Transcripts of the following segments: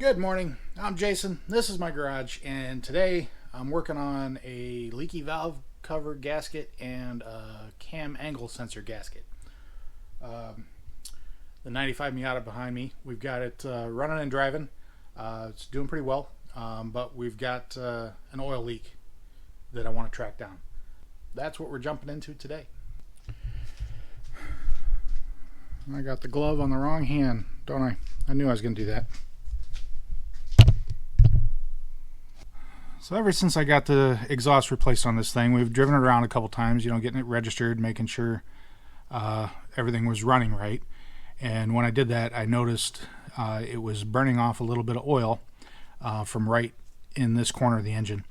Good morning, I'm Jason. This is my garage, and today I'm working on a leaky valve cover gasket and a cam angle sensor gasket. The 95 Miata behind me, we've got it running and driving. It's doing pretty well, but we've got an oil leak that I want to track down. That's what we're jumping into today. I got the glove on the wrong hand, don't I? I knew I was going to do that. So ever since I got the exhaust replaced on this thing, we've driven it around a couple times, getting it registered, making sure everything was running right. And when I did that, I noticed it was burning off a little bit of oil from right in this corner of the engine,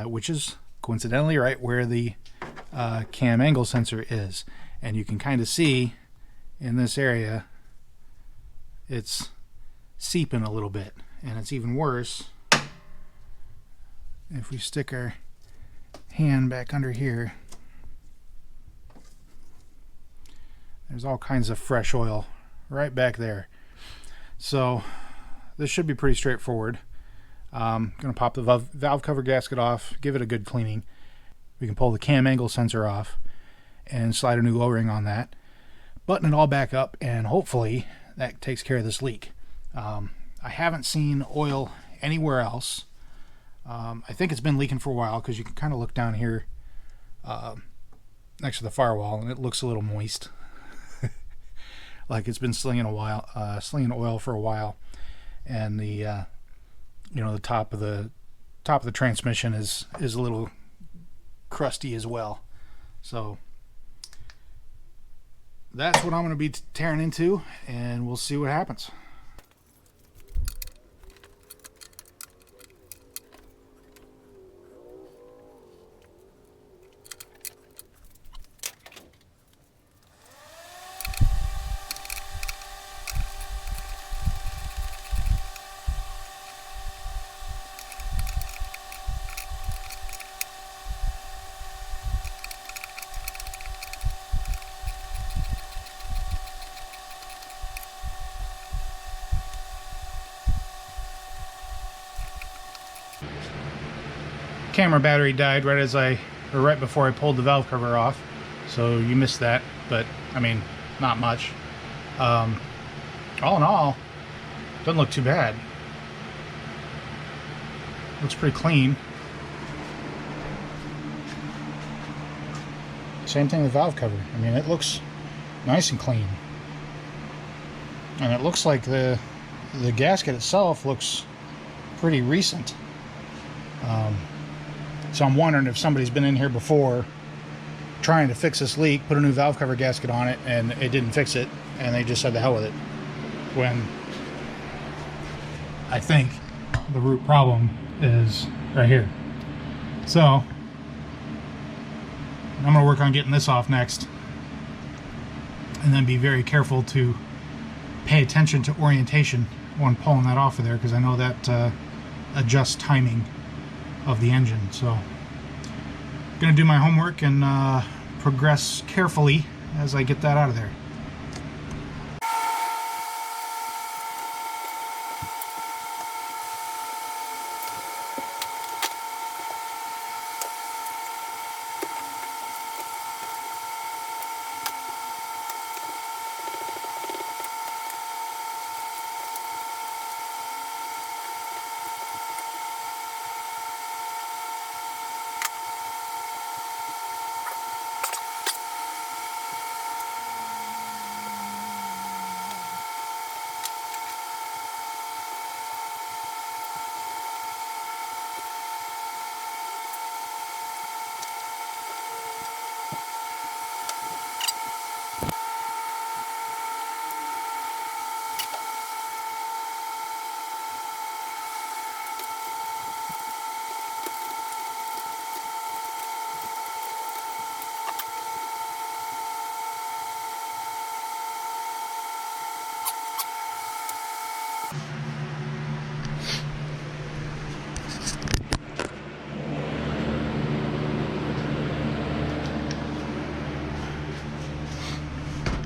which is coincidentally right where the cam angle sensor is. And you can kind of see in this area, it's seeping a little bit. And it's even worse if we stick our hand back under here. There's all kinds of fresh oil right back there. So this should be pretty straightforward. I'm going to pop the valve cover gasket off, give it a good cleaning. We can pull the cam angle sensor off and slide a new O-ring on that, button it all back up, and hopefully that takes care of this leak. I haven't seen oil anywhere else. I think it's been leaking for a while because you can kind of look down here next to the firewall and it looks a little moist. Like it's been slinging oil for a while, and the the top of the transmission is a little crusty as well. So that's what I'm going to be tearing into, and we'll see what happens. Camera battery died right before I pulled the valve cover off, so you missed that, but I mean, not much. All in all, doesn't look too bad. Looks pretty clean. Same thing with valve cover. I mean, it looks nice and clean, and it looks like the gasket itself looks pretty recent. So I'm wondering if somebody's been in here before trying to fix this leak, put a new valve cover gasket on it, and it didn't fix it, and they just said the hell with it. When I think the root problem is right here. So I'm going to work on getting this off next, and then be very careful to pay attention to orientation when pulling that off of there, because I know that adjusts timing of the engine. So I'm gonna do my homework and progress carefully as I get that out of there.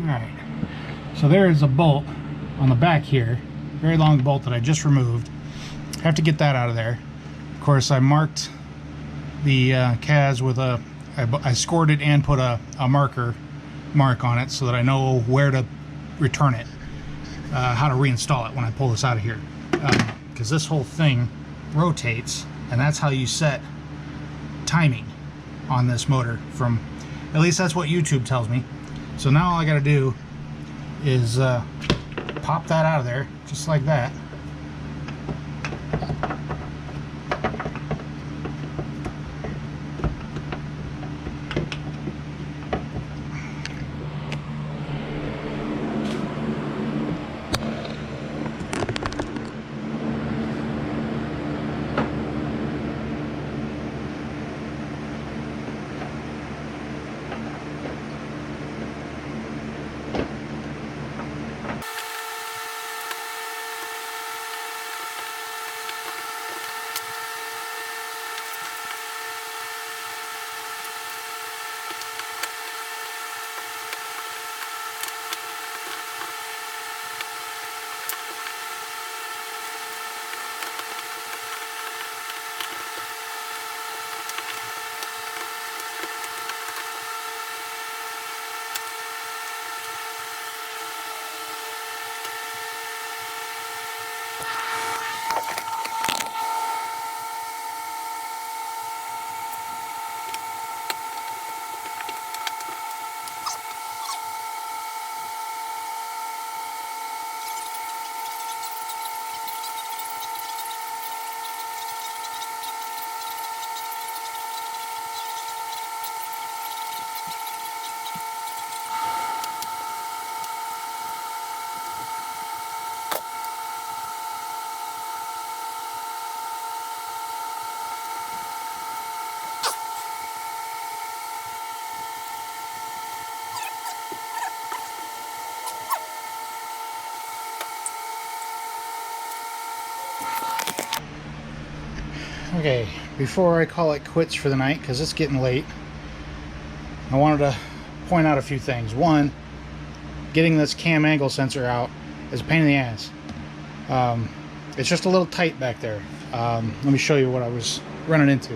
Alright, so there is a bolt on the back here very long bolt that I just removed. Have to get that out of there. Of course, I marked the CAS with I scored it and put a mark on it so that I know where to return it, how to reinstall it when I pull this out of here. Because this whole thing rotates, and that's how you set timing on this motor, from, at least that's what YouTube tells me. So now all I got to do is pop that out of there, just like that. Okay, before I call it quits for the night, because it's getting late, I wanted to point out a few things. One, getting this cam angle sensor out is a pain in the ass. It's just a little tight back there. Let me show you what I was running into.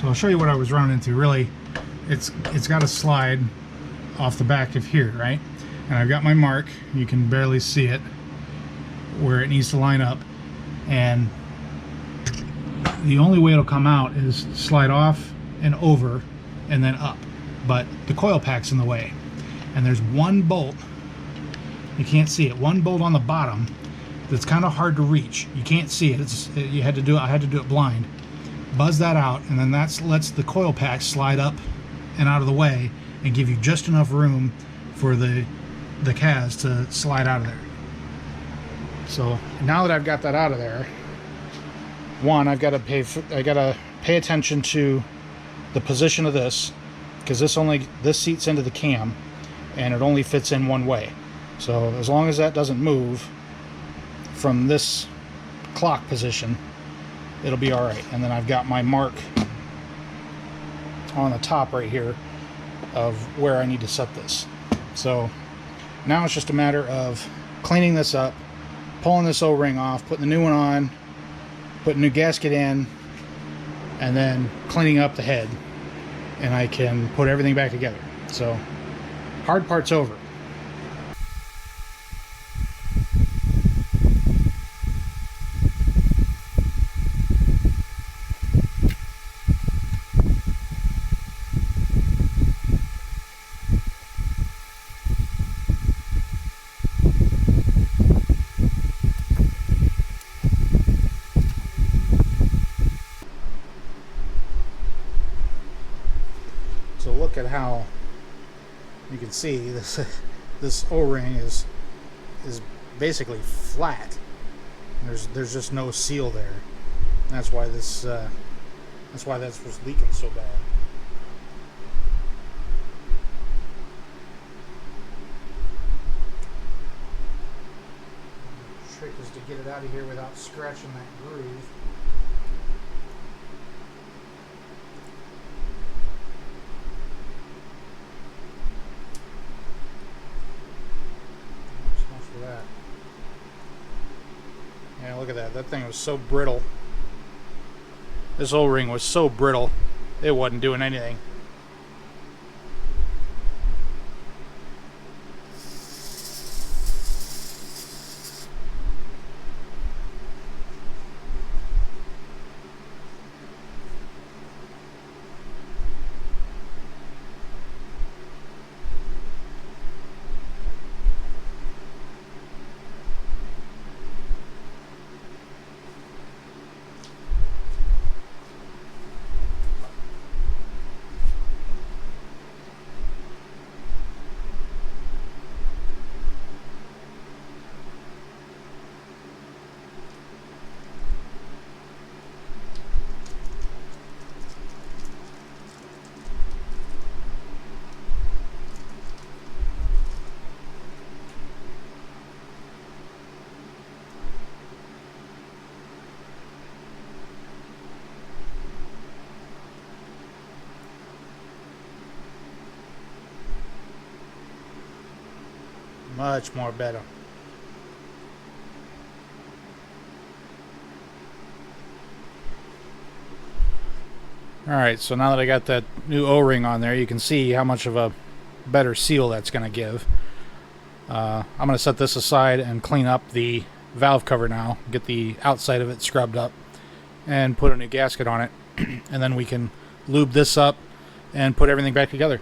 So I'll show you what I was running into. Really, it's got a slide off the back of here, right? And I've got my mark. You can barely see it where it needs to line up, and the only way it'll come out is slide off and over and then up, but the coil pack's in the way, and there's one bolt, you can't see it, one bolt on the bottom that's kind of hard to reach. You can't see it. I had to do it blind. Buzz that out, and then that lets the coil pack slide up and out of the way and give you just enough room for the CAS to slide out of there. So now that I've got that out of there, one, I gotta pay attention to the position of this, because this seats into the cam and it only fits in one way. So as long as that doesn't move from this clock position, it'll be all right. And then I've got my mark on the top right here of where I need to set this. So now it's just a matter of cleaning this up, pulling this O-ring off, putting the new one on, putting a new gasket in, and then cleaning up the head, and I can put everything back together. So hard part's over. So look at how you can see this O-ring is basically flat. There's just no seal there. That's why this was leaking so bad. The trick is to get it out of here without scratching that groove. at that. Yeah, look at that. That thing was so brittle. This O-ring was so brittle, it wasn't doing anything. Much more better. Alright, so now that I got that new O-ring on there, you can see how much of a better seal that's going to give. I'm going to set this aside and clean up the valve cover now, get the outside of it scrubbed up, and put a new gasket on it. And then we can lube this up and put everything back together.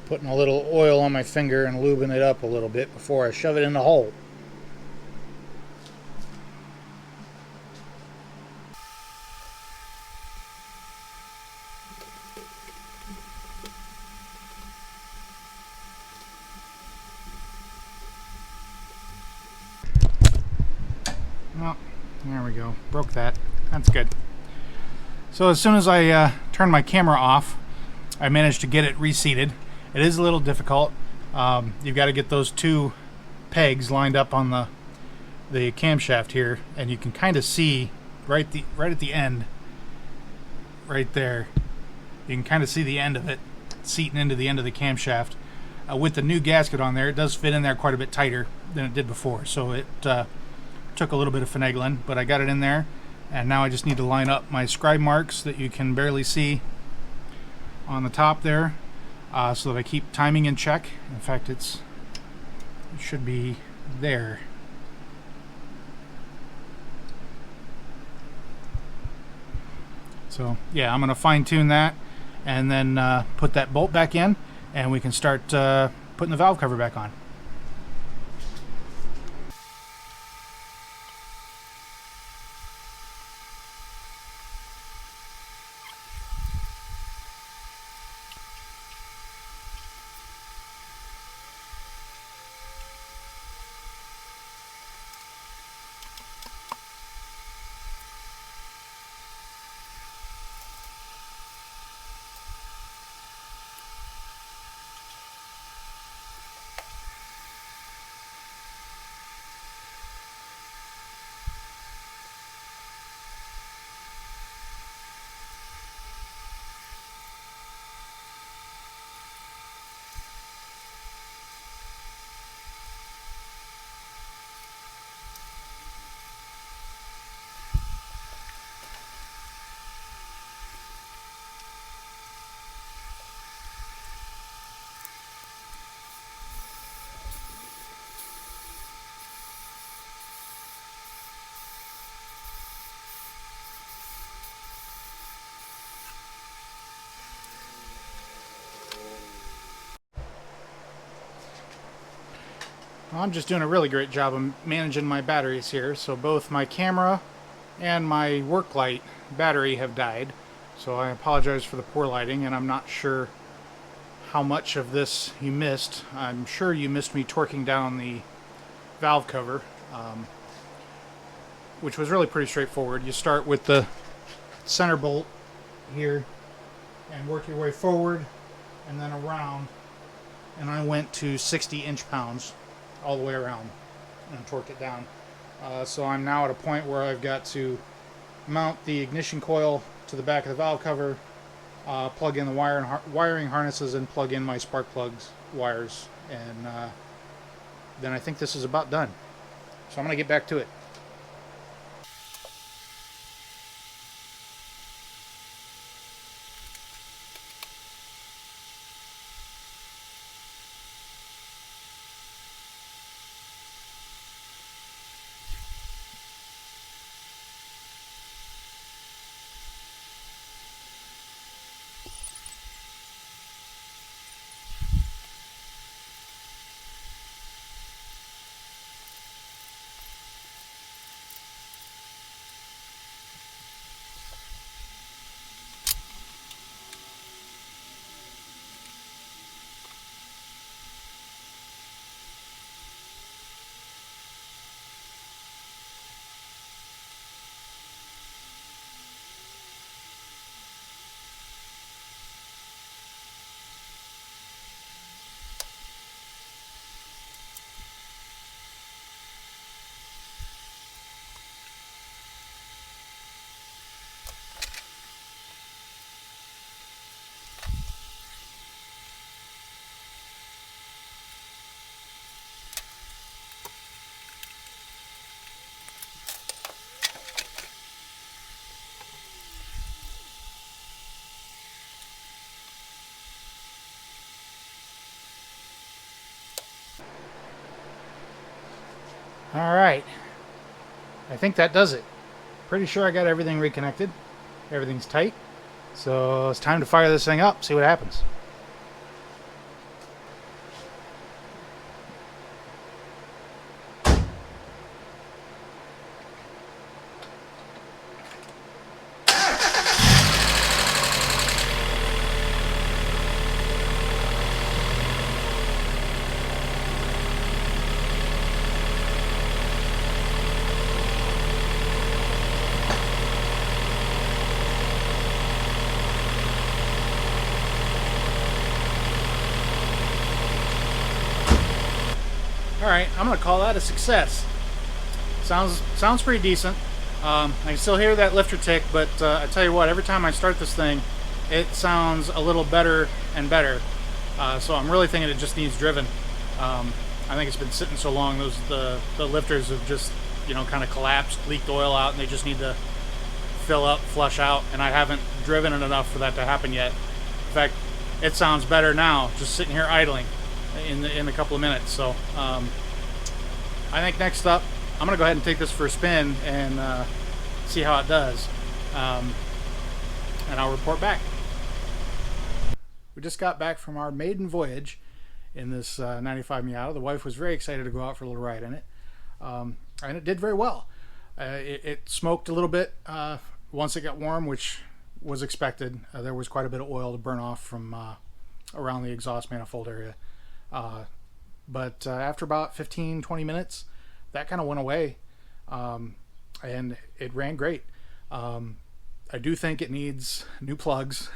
Putting a little oil on my finger and lubing it up a little bit before I shove it in the hole. Well, there we go. Broke that. That's good. So as soon as I turned my camera off, I managed to get it reseated. It is a little difficult. You've got to get those two pegs lined up on the camshaft here, and you can kind of see right at the end, right there. You can kind of see the end of it seating into the end of the camshaft. With the new gasket on there, it does fit in there quite a bit tighter than it did before. So it took a little bit of finagling, but I got it in there, and now I just need to line up my scribe marks that you can barely see on the top there. So that I keep timing in check. In fact, it should be there. So yeah, I'm going to fine tune that and then put that bolt back in, and we can start putting the valve cover back on. Well, I'm just doing a really great job of managing my batteries here. So both my camera and my work light battery have died. So I apologize for the poor lighting, and I'm not sure how much of this you missed. I'm sure you missed me torquing down the valve cover, which was really pretty straightforward. You start with the center bolt here and work your way forward and then around, and I went to 60 inch-pounds all the way around and torqued it down. So I'm now at a point where I've got to mount the ignition coil to the back of the valve cover, plug in the wiring harnesses, and plug in my spark plugs wires, and then I think this is about done. So I'm going to get back to it. Alright, I think that does it. Pretty sure I got everything reconnected. Everything's tight. So it's time to fire this thing up, see what happens. Alright, I'm going to call that a success. Sounds pretty decent. I can still hear that lifter tick, but I tell you what, every time I start this thing, it sounds a little better and better. So I'm really thinking it just needs driven. I think it's been sitting so long, the lifters have just, kind of collapsed, leaked oil out, and they just need to fill up, flush out, and I haven't driven it enough for that to happen yet. In fact, it sounds better now, just sitting here idling in a couple of minutes. So I think next up, I'm going to go ahead and take this for a spin and see how it does. And I'll report back. We just got back from our maiden voyage in this 95 Miata. The wife was very excited to go out for a little ride in it. And it did very well. It smoked a little bit once it got warm, which was expected. There was quite a bit of oil to burn off from around the exhaust manifold area. But after about 15-20 minutes, that kind of went away, and it ran great. I do think it needs new plugs.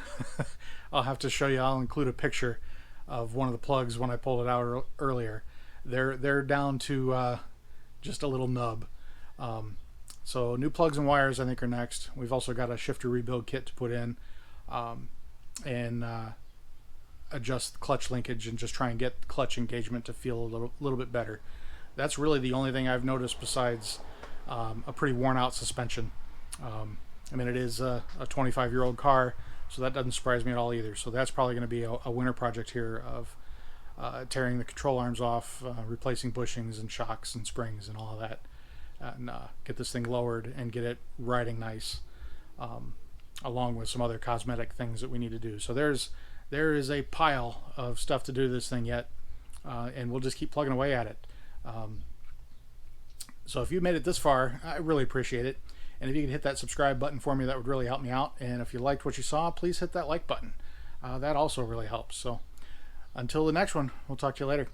I'll have to show you. I'll include a picture of one of the plugs when I pulled it out earlier. They're down to just a little nub. So new plugs and wires I think are next. We've also got a shifter rebuild kit to put in, and adjust clutch linkage and just try and get clutch engagement to feel a little bit better. That's really the only thing I've noticed besides a pretty worn out suspension. I mean, it is a 25-year-old car, so that doesn't surprise me at all either. So that's probably going to be a winter project here of tearing the control arms off, replacing bushings and shocks and springs and all of that, and get this thing lowered and get it riding nice, along with some other cosmetic things that we need to do. So there is a pile of stuff to do to this thing yet, and we'll just keep plugging away at it. So if you made it this far, I really appreciate it. And if you could hit that subscribe button for me, that would really help me out. And if you liked what you saw, please hit that like button. That also really helps. So until the next one, we'll talk to you later.